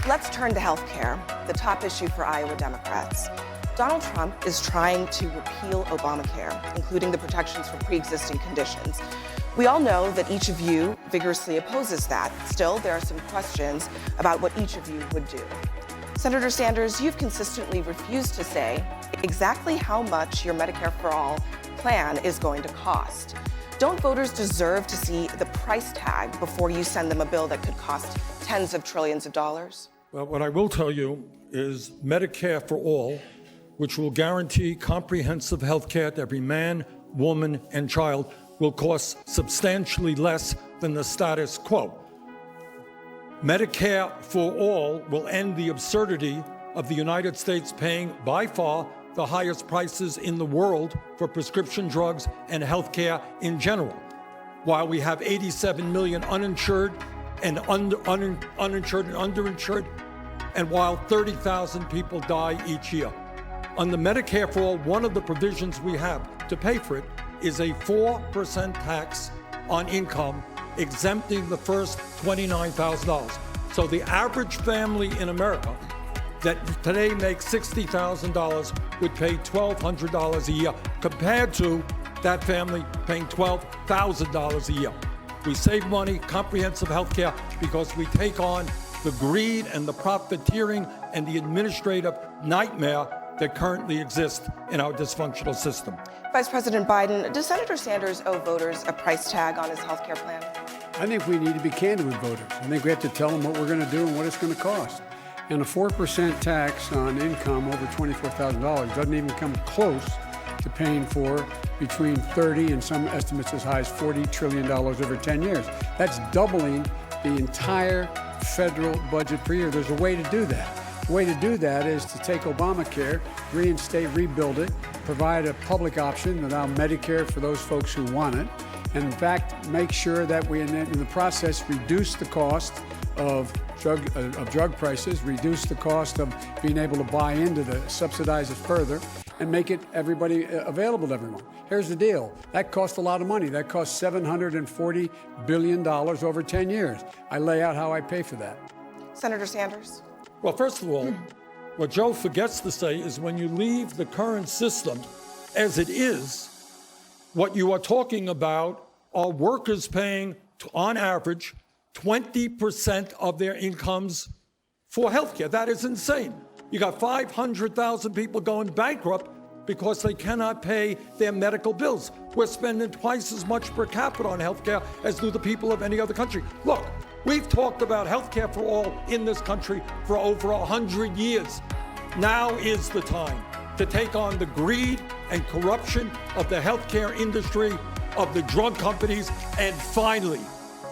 Let's turn to health care, the top issue for Iowa Democrats. Donald Trump is trying to repeal Obamacare, including the protections for pre-existing conditions. We all know that each of you vigorously opposes that. Still, there are some questions about what each of you would do. Senator Sanders, you've consistently refused to say exactly how much your Medicare-For-All plan is going to cost. Don't voters deserve to see the price tag before you send them a bill that could cost tens of trillions of dollars? Well, what I will tell you is Medicare-For-All, which will guarantee comprehensive health care to every man, woman, and child, will cost substantially less than the status quo. Medicare-For-All will end the absurdity of the United States paying by far the highest prices in the world for prescription drugs and health care in general, while we have 87 million uninsured and underinsured, and while 30,000 people die each year. On the Medicare-For-All, one of the provisions we have to pay for it is a 4% tax on income, exempting the first $29,000. So the average family in America that today makes $60,000 would pay $1,200 a year, compared to that family paying $12,000 a year. We save money, comprehensive health care, because we take on the greed and the profiteering and the administrative nightmare that currently exists in our dysfunctional system. Vice President Biden, does Senator Sanders owe voters a price tag on his health care plan? I think we need to be candid with voters. I think we have to tell them what we're going to do and what it's going to cost. And a 4% tax on income over $24,000 doesn't even come close to paying for between 30 and some estimates as high as $40 trillion over 10 years. That's doubling the entire federal budget per year. There's a way to do that. The way to do that is to take Obamacare, reinstate, rebuild it, provide a public option, allow Medicare for those folks who want it, and in fact, make sure that we, in the process, reduce the cost of drug prices, reduce the cost of being able to buy into the subsidize it further, and make it everybody available to everyone. Here's the deal. That costs a lot of money. That costs $740 billion over 10 years. I lay out how I pay for that. Senator Sanders? Well, first of all, what Joe forgets to say is when you leave the current system as it is, what you are talking about are workers paying, on average, 20% of their incomes for health care. That is insane. You got 500,000 people going bankrupt because they cannot pay their medical bills. We're spending twice as much per capita on health care as do the people of any other country. Look, we've talked about health care for all in this country for over 100 years. Now is the time to take on the greed and corruption of the healthcare industry, of the drug companies, and finally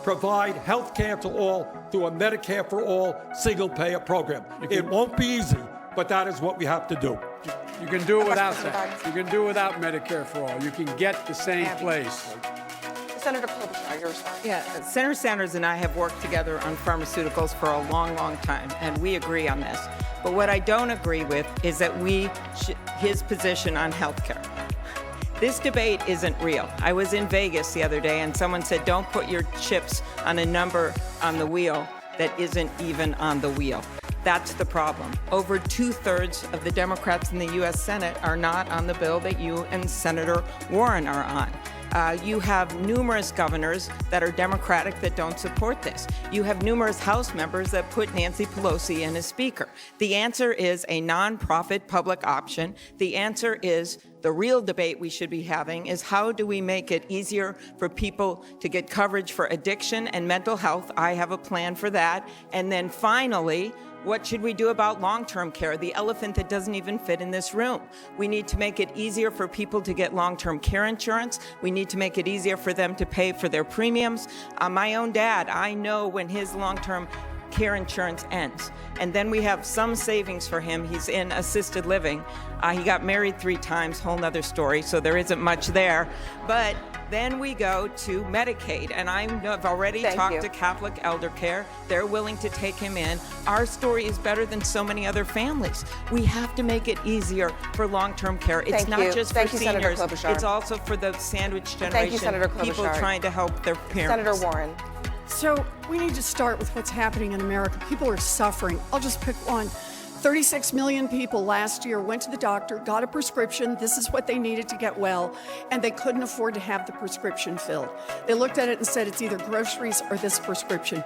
provide health care to all through a Medicare-For-All single-payer program. It won't be easy, but that is what we have to do. You can do it without that. You can do it without Medicare-For-All. You can get the same place. Senator Klobuchar, your response. Yeah, Senator Sanders and I have worked together on pharmaceuticals for a long, long time, and we agree on this. But what I don't agree with is that his position on health care. This debate isn't real. I was in Vegas the other day and someone said, don't put your chips on a number on the wheel that isn't even on the wheel. That's the problem. Over 2/3 of the Democrats in the U.S. Senate are not on the bill that you and Senator Warren are on. You have numerous governors that are Democratic that don't support this. You have numerous House members that put Nancy Pelosi in as Speaker. The answer is a nonprofit public option. The answer is the real debate we should be having is how do we make it easier for people to get coverage for addiction and mental health? I have a plan for that. And then finally, what should we do about long-term care, the elephant that doesn't even fit in this room? We need to make it easier for people to get long-term care insurance. We need to make it easier for them to pay for their premiums. My own dad, I know when his long-term care insurance ends. And then we have some savings for him. He's in assisted living. He got married 3 times, whole nother story, so there isn't much there. But then we go to Medicaid, and I've already talked to Catholic Elder Care. They're willing to take him in. Our story is better than so many other families. We have to make it easier for long-term care. It's not just for seniors. It's also for the sandwich generation, people trying to help their parents. Senator Warren. So we need to start with what's happening in America. People are suffering. I'll just pick one. 36 million people last year went to the doctor, got a prescription, this is what they needed to get well, and they couldn't afford to have the prescription filled. They looked at it and said it's either groceries or this prescription.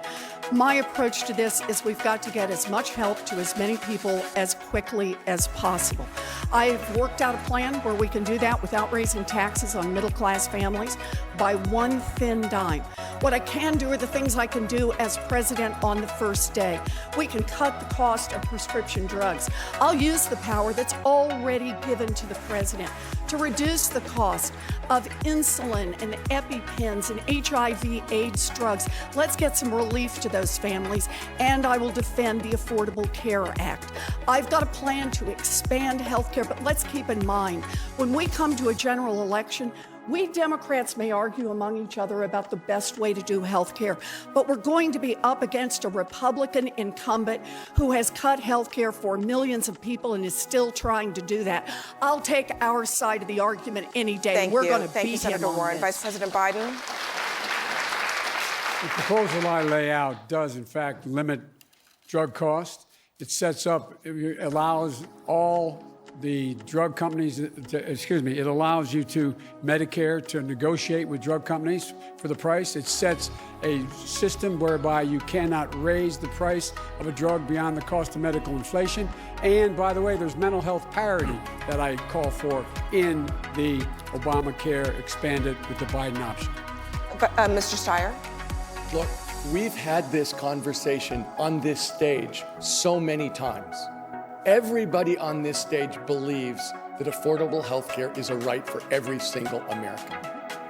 My approach to this is we've got to get as much help to as many people as quickly as possible. I've worked out a plan where we can do that without raising taxes on middle-class families by one thin dime. What I can do are the things I can do as president on the first day. We can cut the cost of prescription drugs. I'll use the power that's already given to the president to reduce the cost of insulin and EpiPens and HIV/AIDS drugs. Let's get some relief to those families, and I will defend the Affordable Care Act. I've got a plan to expand health care, but let's keep in mind, when we come to a general election, we Democrats may argue among each other about the best way to do health care, but we're going to be up against a Republican incumbent who has cut health care for millions of people and is still trying to do that. I'll take our side of the argument any day. Thank We're you. going to Thank you, beat Senator him on Warren. this. Vice President Biden. The proposal I lay out does, in fact, limit drug costs. It allows all the drug companies, it allows you to Medicare to negotiate with drug companies for the price. It sets a system whereby you cannot raise the price of a drug beyond the cost of medical inflation. And by the way, there's mental health parity that I call for in the Obamacare expanded with the Biden option. Mr. Steyer. Look, we've had this conversation on this stage so many times. Everybody on this stage believes that affordable health care is a right for every single American.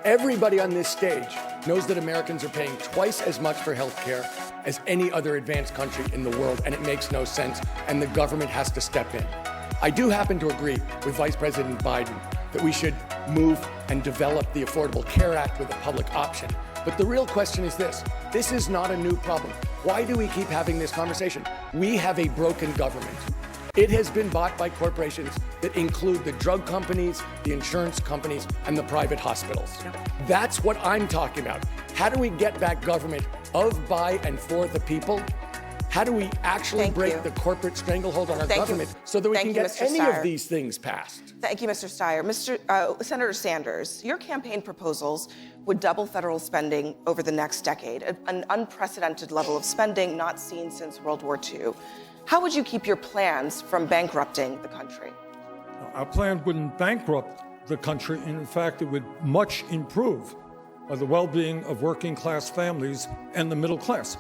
Everybody on this stage knows that Americans are paying twice as much for health care as any other advanced country in the world, and it makes no sense, and the government has to step in. I do happen to agree with Vice President Biden that we should move and develop the Affordable Care Act with a public option. But the real question is this. This is not a new problem. Why do we keep having this conversation? We have a broken government. It has been bought by corporations that include the drug companies, the insurance companies, and the private hospitals. That's what I'm talking about. How do we get back government of, by, and for the people? How do we actually break the corporate stranglehold on our government so that we can get any of these things passed? Thank you, Mr. Steyer. Senator Sanders, your campaign proposals would double federal spending over the next decade, an unprecedented level of spending not seen since World War II. How would you keep your plans from bankrupting the country? Our plan wouldn't bankrupt the country. In fact, it would much improve the well-being of working-class families and the middle class.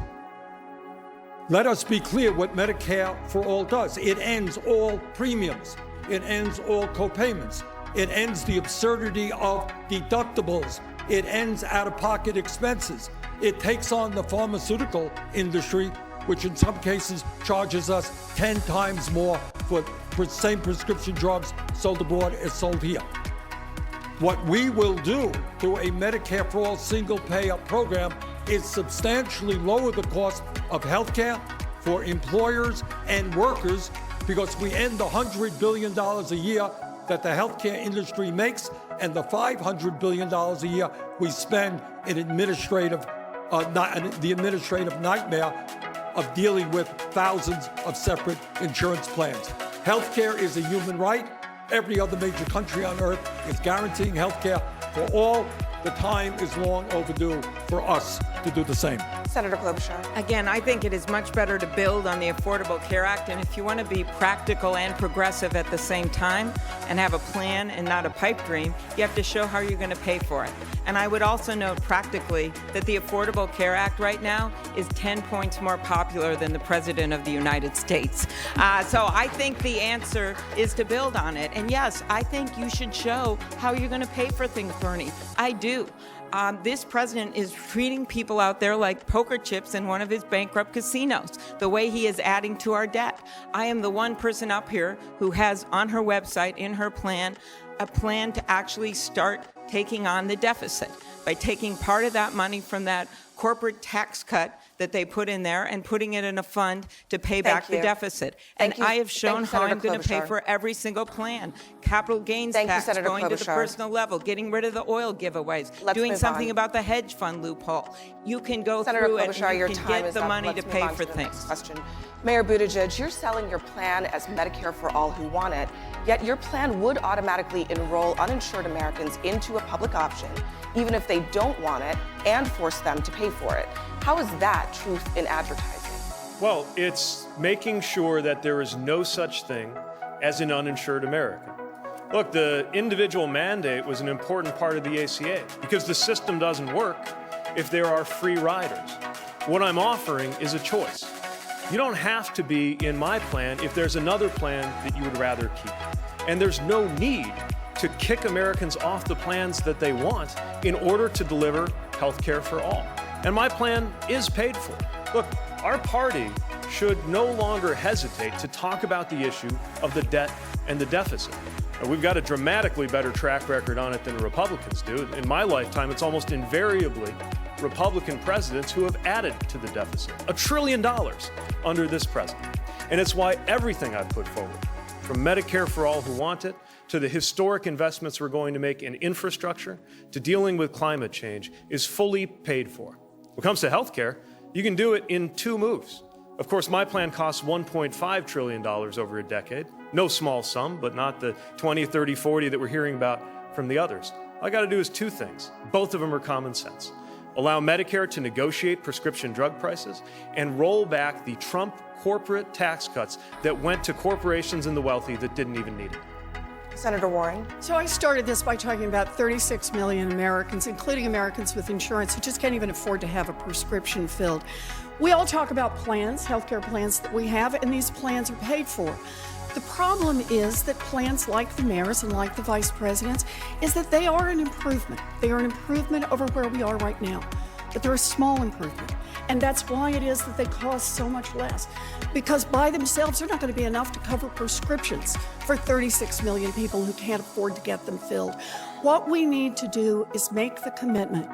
Let us be clear what Medicare-For-All does. It ends all premiums. It ends all copayments. It ends the absurdity of deductibles. It ends out-of-pocket expenses. It takes on the pharmaceutical industry, which in some cases charges us 10 times more for same prescription drugs sold abroad as sold here. What we will do through a Medicare-For-All single-payer program is substantially lower the cost of health care for employers and workers, because we end the $100 billion a year that the healthcare industry makes and the $500 billion a year we spend in the administrative nightmare of dealing with thousands of separate insurance plans. Healthcare is a human right. Every other major country on earth is guaranteeing healthcare for all. The time is long overdue for us to do the same. Senator Klobuchar. Again, I think it is much better to build on the Affordable Care Act, and if you want to be practical and progressive at the same time and have a plan and not a pipe dream, you have to show how you're going to pay for it. And I would also note practically that the Affordable Care Act right now is 10 points more popular than the President of the United States. So I think the answer is to build on it. And yes, I think you should show how you're going to pay for things, Bernie. I do. This president is treating people out there like poker chips in one of his bankrupt casinos, the way he is adding to our debt. I am the one person up here who has on her website, in her plan, a plan to actually start taking on the deficit by taking part of that money from that corporate tax cut that they put in there and putting it in a fund to pay back the you. deficit. Thank And you. I have shown Thank you, how Senator I'm going to pay Klobuchar. for every single plan. Capital gains Thank you, tax Senator going to the Klobuchar. personal level, getting rid of the oil giveaways, Let's doing move something on. about the hedge fund loophole. You can go Senator through it Klobuchar, and your you can time get is the up. money Let's to move pay on for to the things. next question. Mayor Buttigieg, you're selling your plan as Medicare for all who want it, yet your plan would automatically enroll uninsured Americans into a public option, even if they don't want it, and force them to pay for it. How is that truth in advertising? Well, it's making sure that there is no such thing as an uninsured American. Look, the individual mandate was an important part of the ACA because the system doesn't work if there are free riders. What I'm offering is a choice. You don't have to be in my plan if there's another plan that you would rather keep. And there's no need to kick Americans off the plans that they want in order to deliver health care for all. And my plan is paid for. Look, our party should no longer hesitate to talk about the issue of the debt and the deficit. We've got a dramatically better track record on it than Republicans do. In my lifetime, it's almost invariably Republican presidents who have added to the deficit. $1 trillion under this president. And it's why everything I've put forward, from Medicare for all who want it, to the historic investments we're going to make in infrastructure, to dealing with climate change, is fully paid for. When it comes to health care, you can do it in 2 moves. Of course, my plan costs $1.5 trillion over a decade. No small sum, but not the 20, 30, 40 that we're hearing about from the others. All I got to do is 2 things. Both of them are common sense. Allow Medicare to negotiate prescription drug prices and roll back the Trump corporate tax cuts that went to corporations and the wealthy that didn't even need it. Senator Warren. So I started this by talking about 36 million Americans, including Americans with insurance, who just can't even afford to have a prescription filled. We all talk about plans, healthcare plans that we have, and these plans are paid for. The problem is that plans like the mayor's and like the vice president's is that they are an improvement. They are an improvement over where we are right now, but they're a small improvement. And that's why it is that they cost so much less. Because by themselves, they're not going to be enough to cover prescriptions for 36 million people who can't afford to get them filled. What we need to do is make the commitment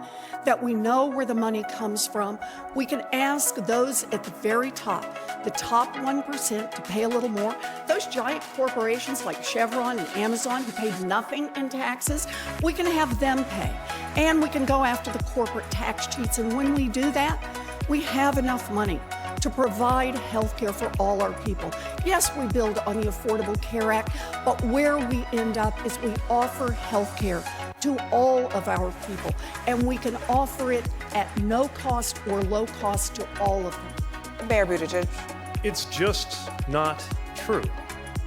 that we know where the money comes from. We can ask those at the very top, the top 1%, to pay a little more. Those giant corporations like Chevron and Amazon who paid nothing in taxes, we can have them pay. And we can go after the corporate tax cheats. And when we do that, we have enough money to provide health care for all our people. Yes, we build on the Affordable Care Act, but where we end up is we offer health care to all of our people, and we can offer it at no cost or low cost to all of them. Mayor Buttigieg. It's just not true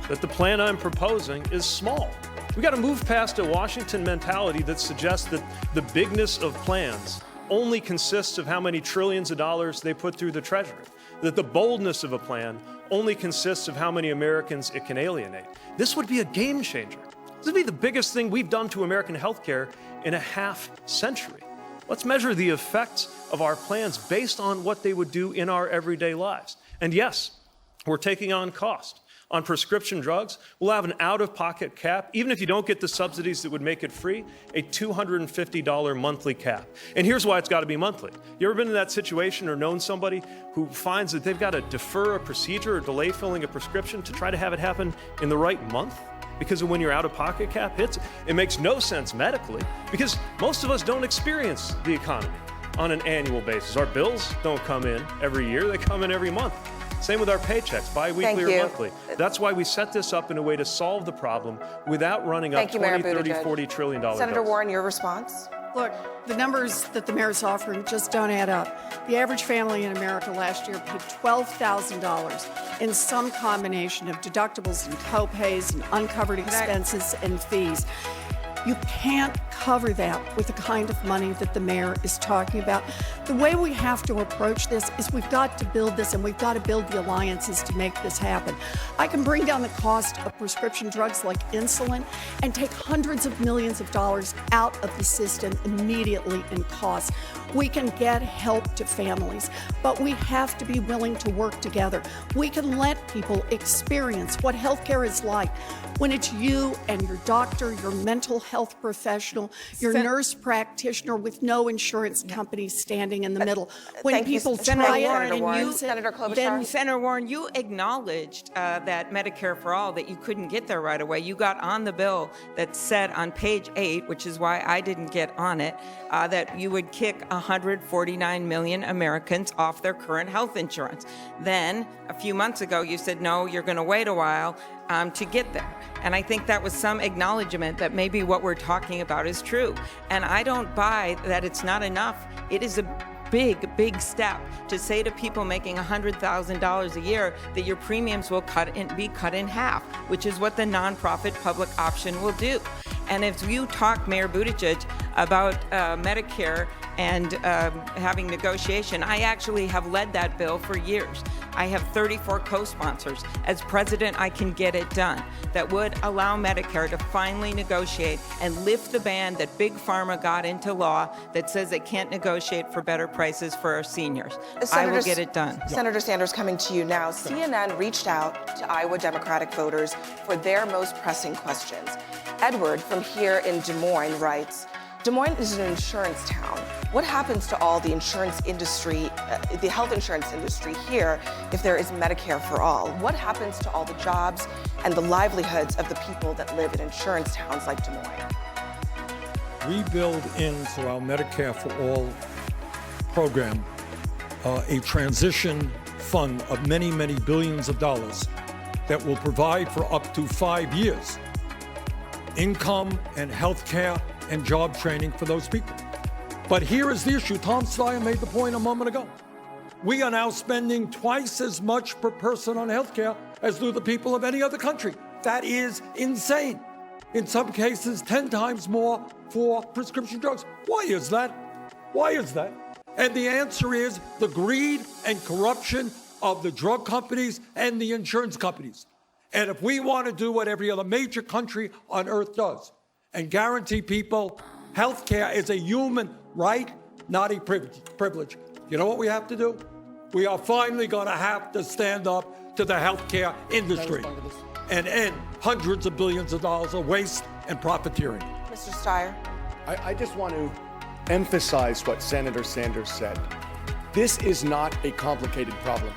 that the plan I'm proposing is small. We got to move past a Washington mentality that suggests that the bigness of plans only consists of how many trillions of dollars they put through the Treasury, that the boldness of a plan only consists of how many Americans it can alienate. This would be a game changer. This would be the biggest thing we've done to American healthcare in a half century. Let's measure the effects of our plans based on what they would do in our everyday lives. And yes, we're taking on cost. On prescription drugs, we'll have an out-of-pocket cap, even if you don't get the subsidies that would make it free, a $250 monthly cap. And here's why it's got to be monthly. You ever been in that situation or known somebody who finds that they've got to defer a procedure or delay filling a prescription to try to have it happen in the right month? Because of when your out-of-pocket cap hits, it makes no sense medically, because most of us don't experience the economy on an annual basis. Our bills don't come in every year, they come in every month. Same with our paychecks, bi-weekly or monthly. That's why we set this up in a way to solve the problem without running up 20, 30, 40 trillion dollar Senator bills. Warren, your response? Look, the numbers that the mayor's offering just don't add up. The average family in America last year paid $12,000 in some combination of deductibles and co-pays and uncovered expenses and fees. You can't cover that with the kind of money that the mayor is talking about. The way we have to approach this is we've got to build this, and we've got to build the alliances to make this happen. I can bring down the cost of prescription drugs like insulin and take hundreds of millions of dollars out of the system immediately in costs. We can get help to families, but we have to be willing to work together. We can let people experience what healthcare is like when it's you and your doctor, your mental health professional, your nurse practitioner with no insurance company standing in the middle. When Thank you, people Senator try it Warren. and Warren. use it, Senator Klobuchar. then Senator Warren, you acknowledged that Medicare-For-All, that you couldn't get there right away. You got on the bill that said on page 8, which is why I didn't get on it, that you would kick 149 million Americans off their current health insurance. Then, a few months ago, you said, no, you're going to wait a while to get there. And I think that was some acknowledgement that maybe what we're talking about is true. And I don't buy that it's not enough. It is a big step to say to people making $100,000 a year that your premiums will be cut in half, which is what the nonprofit public option will do. And if you talk, Mayor Buttigieg, about Medicare and having negotiation, I actually have led that bill for years. I have 34 co-sponsors. As president, I can get it done. That would allow Medicare to finally negotiate and lift the ban that Big Pharma got into law that says they can't negotiate for better prices for our seniors. I will get it done. Senator Sanders, coming to you now. CNN reached out to Iowa Democratic voters for their most pressing questions. Edward from here in Des Moines writes, Des Moines is an insurance town. What happens to all the insurance industry, the health insurance industry here if there is Medicare for all? What happens to all the jobs and the livelihoods of the people that live in insurance towns like Des Moines? We build into our Medicare-For-All program a transition fund of many, many billions of dollars that will provide for up to 5 years income and health care and job training for those people. But here is the issue. Tom Steyer made the point a moment ago. We are now spending twice as much per person on health care as do the people of any other country. That is insane. In some cases, 10 times more for prescription drugs. Why is that? Why is that? And the answer is the greed and corruption of the drug companies and the insurance companies. And if we want to do what every other major country on earth does and guarantee people health care is a human right, not a privilege, you know what we have to do? We are finally going to have to stand up to the healthcare industry and end hundreds of billions of dollars of waste and profiteering. Mr. Steyer. I just want to emphasize what Senator Sanders said. This is not a complicated problem.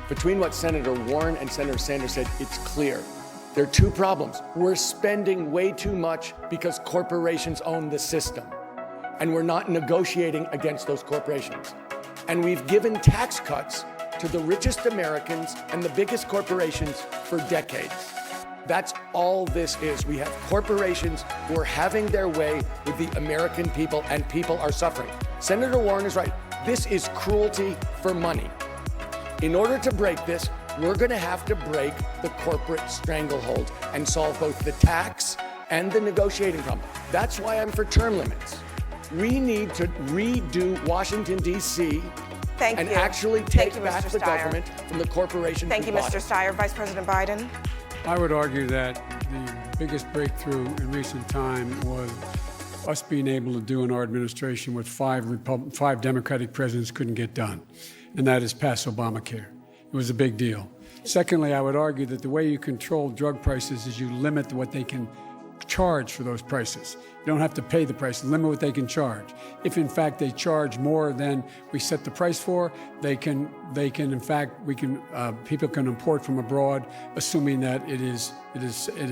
Between what Senator Warren and Senator Sanders said, it's clear. There are two problems. We're spending way too much because corporations own the system, and we're not negotiating against those corporations. And we've given tax cuts to the richest Americans and the biggest corporations for decades. That's all this is. We have corporations who are having their way with the American people, and people are suffering. Senator Warren is right. This is cruelty for money. In order to break this, we're going to have to break the corporate stranglehold and solve both the tax and the negotiating problem. That's why I'm for term limits. We need to redo Washington, D.C. and actually take back the government from the corporations. Thank you, Mr. Steyer. Vice President Biden. I would argue that the biggest breakthrough in recent time was us being able to do in our administration what five Democratic presidents couldn't get done, and that is pass Obamacare. It was a big deal. Secondly, I would argue that the way you control drug prices is you limit what they can charge for those prices. You don't have to pay the price, limit what they can charge. If in fact they charge more than we set the price for, people can import from abroad, assuming that it is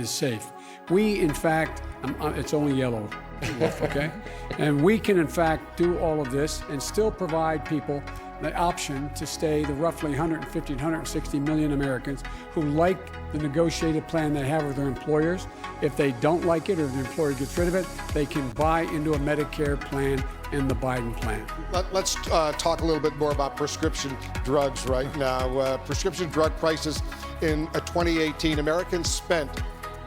safe. We in fact, it's only yellow, okay? And we can in fact do all of this and still provide people the option to stay, the roughly 150, 160 million Americans who like the negotiated plan they have with their employers. If they don't like it or the employer gets rid of it, they can buy into a Medicare plan and the Biden plan. Let's talk a little bit more about prescription drugs right now. Prescription drug prices in 2018, Americans spent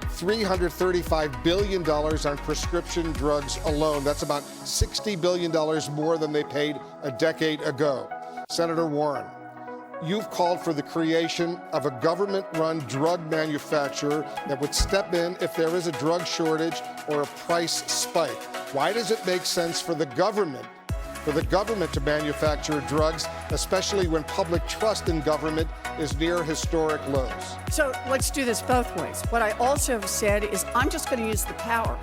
$335 billion on prescription drugs alone. That's about $60 billion more than they paid a decade ago. Senator Warren, you've called for the creation of a government-run drug manufacturer that would step in if there is a drug shortage or a price spike. Why does it make sense for the government to manufacture drugs, especially when public trust in government is near historic lows? So let's do this both ways. What I also have said is I'm just going to use the power.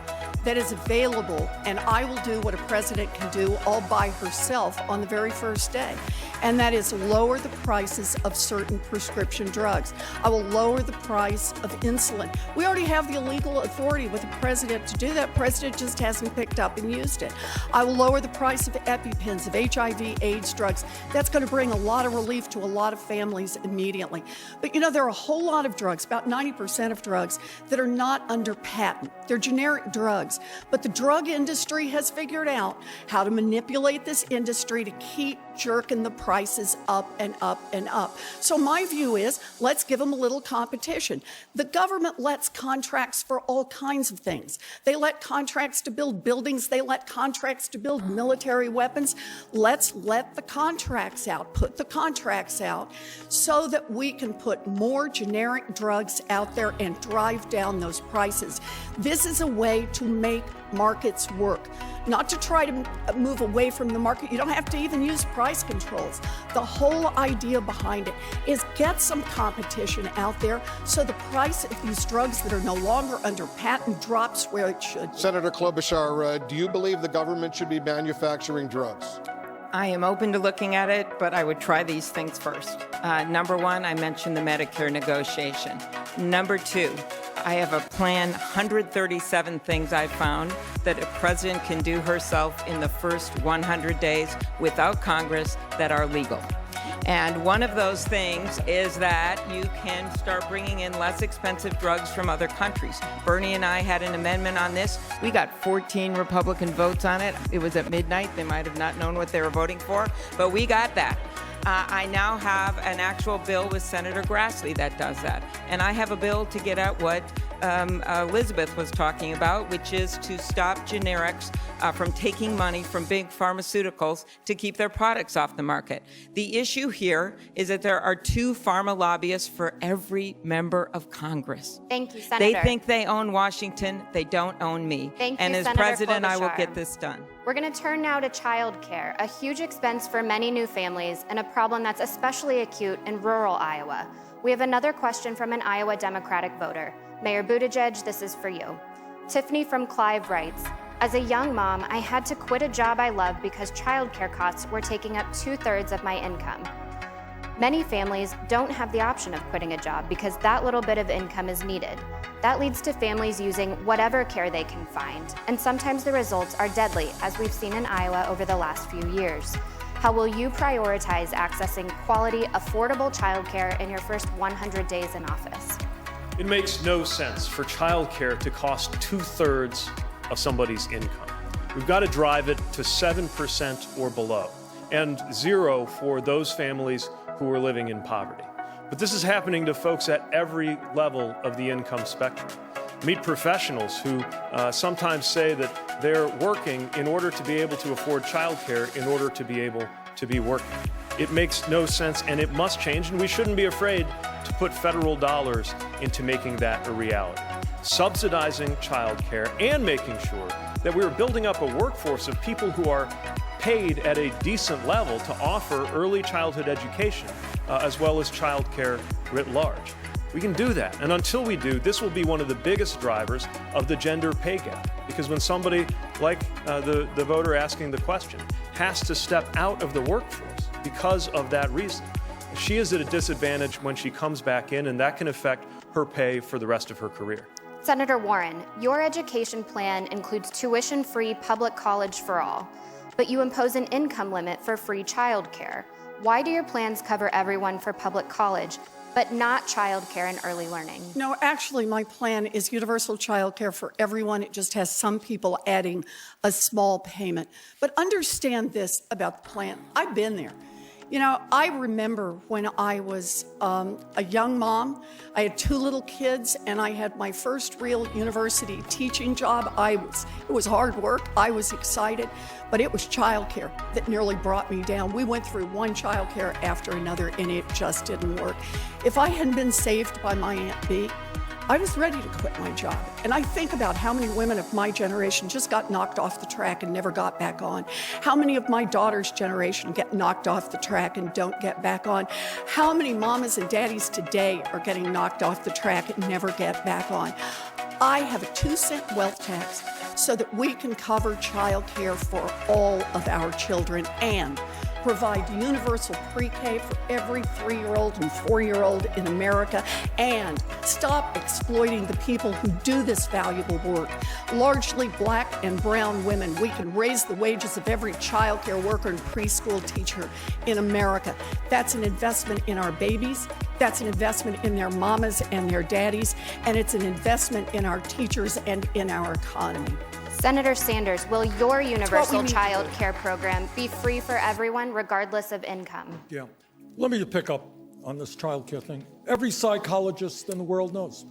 that is available, and I will do what a president can do all by herself on the very first day, and that is lower the prices of certain prescription drugs. I will lower the price of insulin. We already have the legal authority with the president to do that. President just hasn't picked up and used it. I will lower the price of EpiPens, of HIV/AIDS drugs. That's going to bring a lot of relief to a lot of families immediately. But you know, there are a whole lot of drugs, about 90% of drugs, that are not under patent. They're generic drugs. But the drug industry has figured out how to manipulate this industry to keep jerking the prices up and up and up. So my view is, let's give them a little competition. The government lets contracts for all kinds of things. They let contracts to build buildings. They let contracts to build military weapons. Let's let the contracts out, put the contracts out, so that we can put more generic drugs out there and drive down those prices. This is a way to make markets work, not to try to move away from the market. You don't have to even use price controls. The whole idea behind it is get some competition out there so the price of these drugs that are no longer under patent drops where it should. Senator Klobuchar, do you believe the government should be manufacturing drugs? I am open to looking at it, but I would try these things first. Number one, I mentioned the Medicare negotiation. Number two, I have a plan, 137 things I found that a president can do herself in the first 100 days without Congress that are legal. And one of those things is that you can start bringing in less expensive drugs from other countries. Bernie and I had an amendment on this. We got 14 Republican votes on it. It was at midnight. They might have not known what they were voting for, but we got that. I now have an actual bill with Senator Grassley that does that. And I have a bill to get at what Elizabeth was talking about, which is to stop generics from taking money from big pharmaceuticals to keep their products off the market. The issue here is that there are 2 pharma lobbyists for every member of Congress. Thank you, Senator. They think they own Washington. They don't own me. Thank you, and as Senator president, I will Klobuchar. get this done. We're going to turn now to childcare, a huge expense for many new families and a problem that's especially acute in rural Iowa. We have another question from an Iowa Democratic voter. Mayor Buttigieg, this is for you. Tiffany from Clive writes, as a young mom, I had to quit a job I loved because childcare costs were taking up 2/3 of my income. Many families don't have the option of quitting a job because that little bit of income is needed. That leads to families using whatever care they can find, and sometimes the results are deadly, as we've seen in Iowa over the last few years. How will you prioritize accessing quality, affordable childcare in your first 100 days in office? It makes no sense for childcare to cost 2/3 of somebody's income. We've got to drive it to 7% or below, and 0 for those families who are living in poverty. But this is happening to folks at every level of the income spectrum. Meet professionals who sometimes say that they're working in order to be able to afford childcare in order to be able to be working. It makes no sense, and it must change, and we shouldn't be afraid to put federal dollars into making that a reality. Subsidizing childcare and making sure that we're building up a workforce of people who are paid at a decent level to offer early childhood education as well as childcare writ large. We can do that, and until we do, this will be one of the biggest drivers of the gender pay gap, because when somebody like the voter asking the question has to step out of the workforce because of that reason, she is at a disadvantage when she comes back in, and that can affect her pay for the rest of her career. Senator Warren, your education plan includes tuition-free public college for all, but you impose an income limit for free childcare. Why do your plans cover everyone for public college, but not childcare and early learning? No, actually, my plan is universal childcare for everyone. It just has some people adding a small payment. But understand this about the plan. I've been there. You know, I remember when I was a young mom, I had 2 little kids, and I had my first real university teaching job. It was hard work. I was excited, but it was childcare that nearly brought me down. We went through one childcare after another, and it just didn't work. If I hadn't been saved by my Aunt Bee, I was ready to quit my job. And I think about how many women of my generation just got knocked off the track and never got back on. How many of my daughter's generation get knocked off the track and don't get back on. How many mamas and daddies today are getting knocked off the track and never get back on. I have a 2-cent wealth tax so that we can cover child care for all of our children and provide universal pre-K for every 3-year-old and 4-year-old in America, and stop exploiting the people who do this valuable work. Largely black and brown women, we can raise the wages of every child care worker and preschool teacher in America. That's an investment in our babies, that's an investment in their mamas and their daddies, and it's an investment in our teachers and in our economy. Senator Sanders, will your universal child care program be free for everyone, regardless of income? Yeah. Let me pick up on this child care thing. Every psychologist in the world knows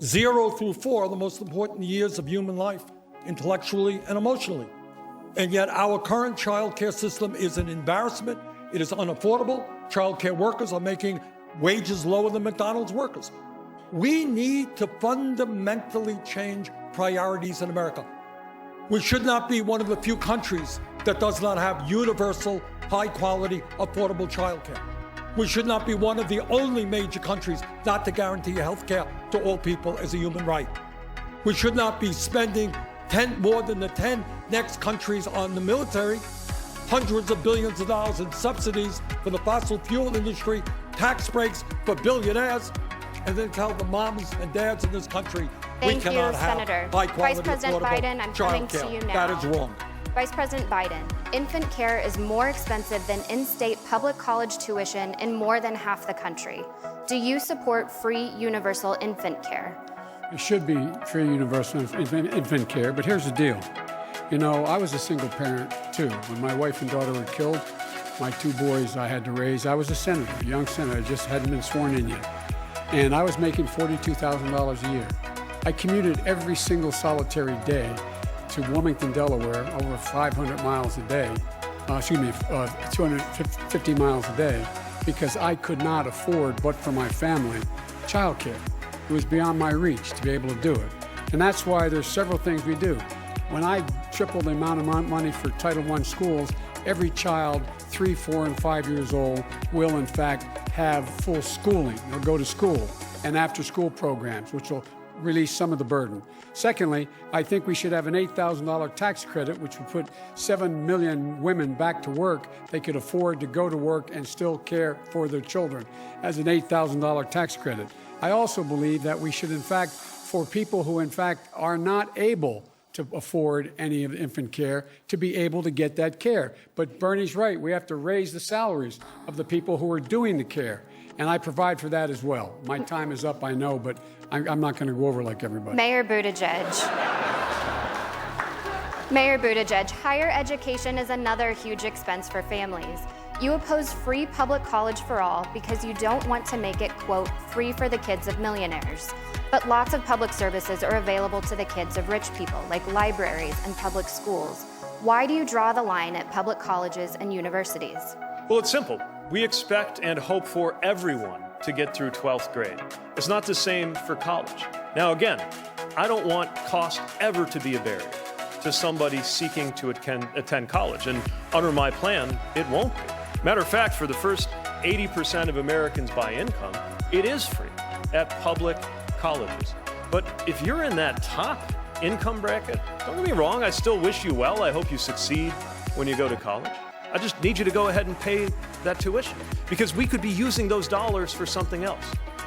0 through 4 are the most important years of human life, intellectually and emotionally. And yet our current child care system is an embarrassment. It is unaffordable. Child care workers are making wages lower than McDonald's workers. We need to fundamentally change priorities in America. We should not be one of the few countries that does not have universal, high-quality, affordable child care. We should not be one of the only major countries not to guarantee health care to all people as a human right. We should not be spending more than the 10 next countries on the military, hundreds of billions of dollars in subsidies for the fossil fuel industry, tax breaks for billionaires, and then tell the moms and dads in this country Thank we cannot you, have Senator. high-quality, Vice President affordable Biden, I'm coming child care. to you now. That is wrong. Vice President Biden, infant care is more expensive than in-state public college tuition in more than half the country. Do you support free universal infant care? It should be free universal infant care, but here's the deal. You know, I was a single parent too. When my wife and daughter were killed, my 2 boys I had to raise, I was a senator, a young senator, I just hadn't been sworn in yet. And I was making $42,000 a year. I commuted every single solitary day to Wilmington, Delaware, over 500 miles a day, 250 miles a day, because I could not afford, but for my family, childcare. It was beyond my reach to be able to do it. And that's why there's several things we do. When I tripled the amount of money for Title I schools, every child 3, 4, and 5 years old will in fact have full schooling. They'll go to school and after-school programs, which will release some of the burden. Secondly, I think we should have an $8,000 tax credit, which would put 7 million women back to work. They could afford to go to work and still care for their children as an $8,000 tax credit. I also believe that we should, in fact, for people who, in fact, are not able to afford any of infant care, to be able to get that care. But Bernie's right. We have to raise the salaries of the people who are doing the care. And I provide for that as well. My time is up, I know, but I'm not going to go over like everybody. Mayor Buttigieg. Mayor Buttigieg, higher education is another huge expense for families. You oppose free public college for all because you don't want to make it, quote, free for the kids of millionaires. But lots of public services are available to the kids of rich people, like libraries and public schools. Why do you draw the line at public colleges and universities? Well, it's simple. We expect and hope for everyone to get through 12th grade. It's not the same for college. Now, again, I don't want cost ever to be a barrier to somebody seeking to attend college, and under my plan, it won't be. Matter of fact, for the first 80% of Americans by income, it is free at public colleges. But if you're in that top income bracket, don't get me wrong, I still wish you well. I hope you succeed when you go to college. I just need you to go ahead and pay that tuition, because we could be using those dollars for something else.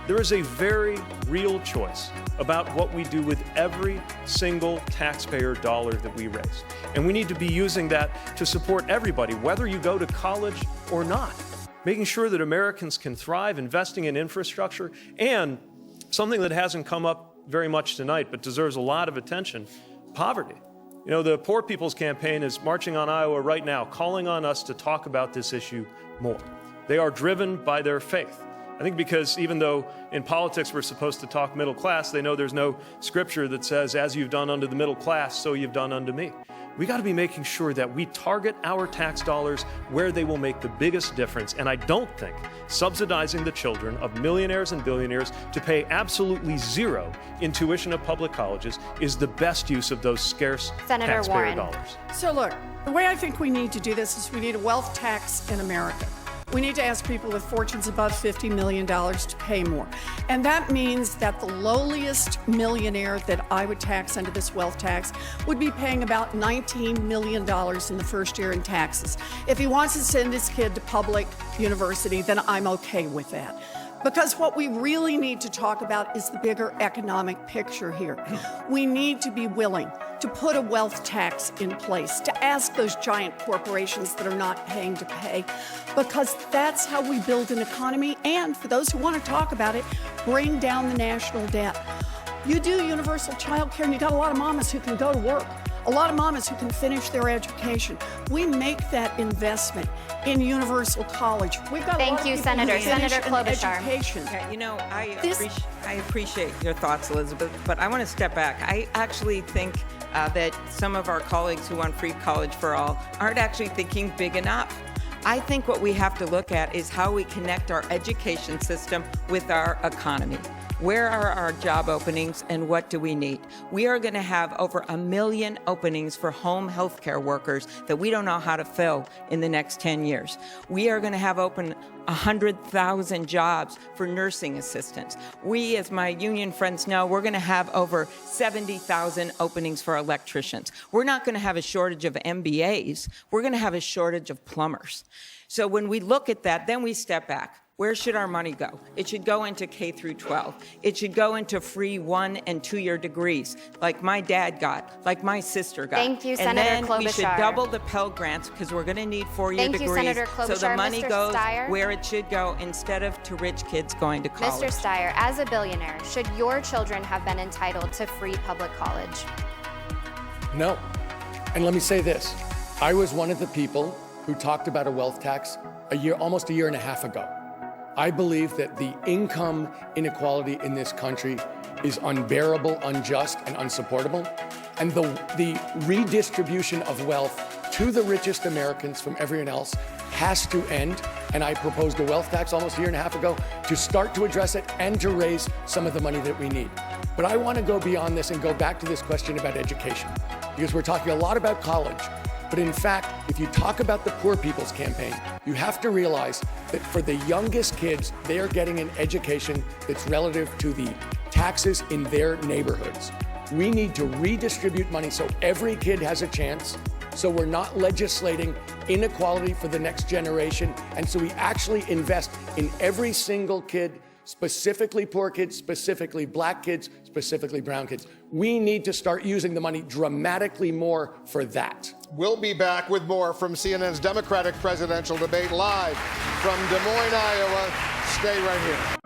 There is a very real choice about what we do with every single taxpayer dollar that we raise. And we need to be using that to support everybody, whether you go to college or not. Making sure that Americans can thrive, investing in infrastructure, and something that hasn't come up very much tonight but deserves a lot of attention, poverty. You know, the Poor People's Campaign is marching on Iowa right now, calling on us to talk about this issue more. They are driven by their faith. I think because even though in politics we're supposed to talk middle class, they know there's no scripture that says, as you've done unto the middle class, so you've done unto me. We got to be making sure that we target our tax dollars where they will make the biggest difference. And I don't think subsidizing the children of millionaires and billionaires to pay absolutely zero in tuition of public colleges is the best use of those scarce Senator taxpayer Warren. dollars. So look, the way I think we need to do this is we need a wealth tax in America. We need to ask people with fortunes above $50 million to pay more. And that means that the lowliest millionaire that I would tax under this wealth tax would be paying about $19 million in the first year in taxes. If he wants to send his kid to public university, then I'm okay with that. Because what we really need to talk about is the bigger economic picture here. We need to be willing to put a wealth tax in place, to ask those giant corporations that are not paying to pay, because that's how we build an economy, and for those who want to talk about it, bring down the national debt. You do universal child care, and you got a lot of mamas who can go to work, a lot of mamas who can finish their education. We make that investment in universal college. We've got Thank a lot you, of people Senator. who finish Senator an Klobuchar. education. Yeah, you know, I appreciate your thoughts, Elizabeth, but I want to step back. I actually think that some of our colleagues who want free college for all aren't actually thinking big enough. I think what we have to look at is how we connect our education system with our economy. Where are our job openings and what do we need? We are going to have over 1 million openings for home health care workers that we don't know how to fill in the next 10 years. We are going to have open 100,000 jobs for nursing assistants. We, as my union friends know, we're going to have over 70,000 openings for electricians. We're not going to have a shortage of MBAs. We're going to have a shortage of plumbers. So when we look at that, then we step back. Where should our money go? It should go into K through 12. It should go into free 1- and 2-year degrees, like my dad got, like my sister got. Thank you, and Senator then Klobuchar. we should double the Pell Grants because we're going to need 4-year Thank degrees. you, Senator Klobuchar. So the money Mr. goes Steyer? where it should go instead of to rich kids going to college. Mr. Steyer, as a billionaire, should your children have been entitled to free public college? No. And let me say this. I was one of the people who talked about a wealth tax almost a year and a half ago. I believe that the income inequality in this country is unbearable, unjust, and unsupportable. And the redistribution of wealth to the richest Americans from everyone else has to end. And I proposed a wealth tax almost a year and a half ago to start to address it and to raise some of the money that we need. But I want to go beyond this and go back to this question about education, because we're talking a lot about college. But in fact, if you talk about the Poor People's Campaign, you have to realize that for the youngest kids, they are getting an education that's relative to the taxes in their neighborhoods. We need to redistribute money so every kid has a chance, so we're not legislating inequality for the next generation, and so we actually invest in every single kid, specifically poor kids, specifically black kids, specifically brown kids. We need to start using the money dramatically more for that. We'll be back with more from CNN's Democratic presidential debate live from Des Moines, Iowa. Stay right here.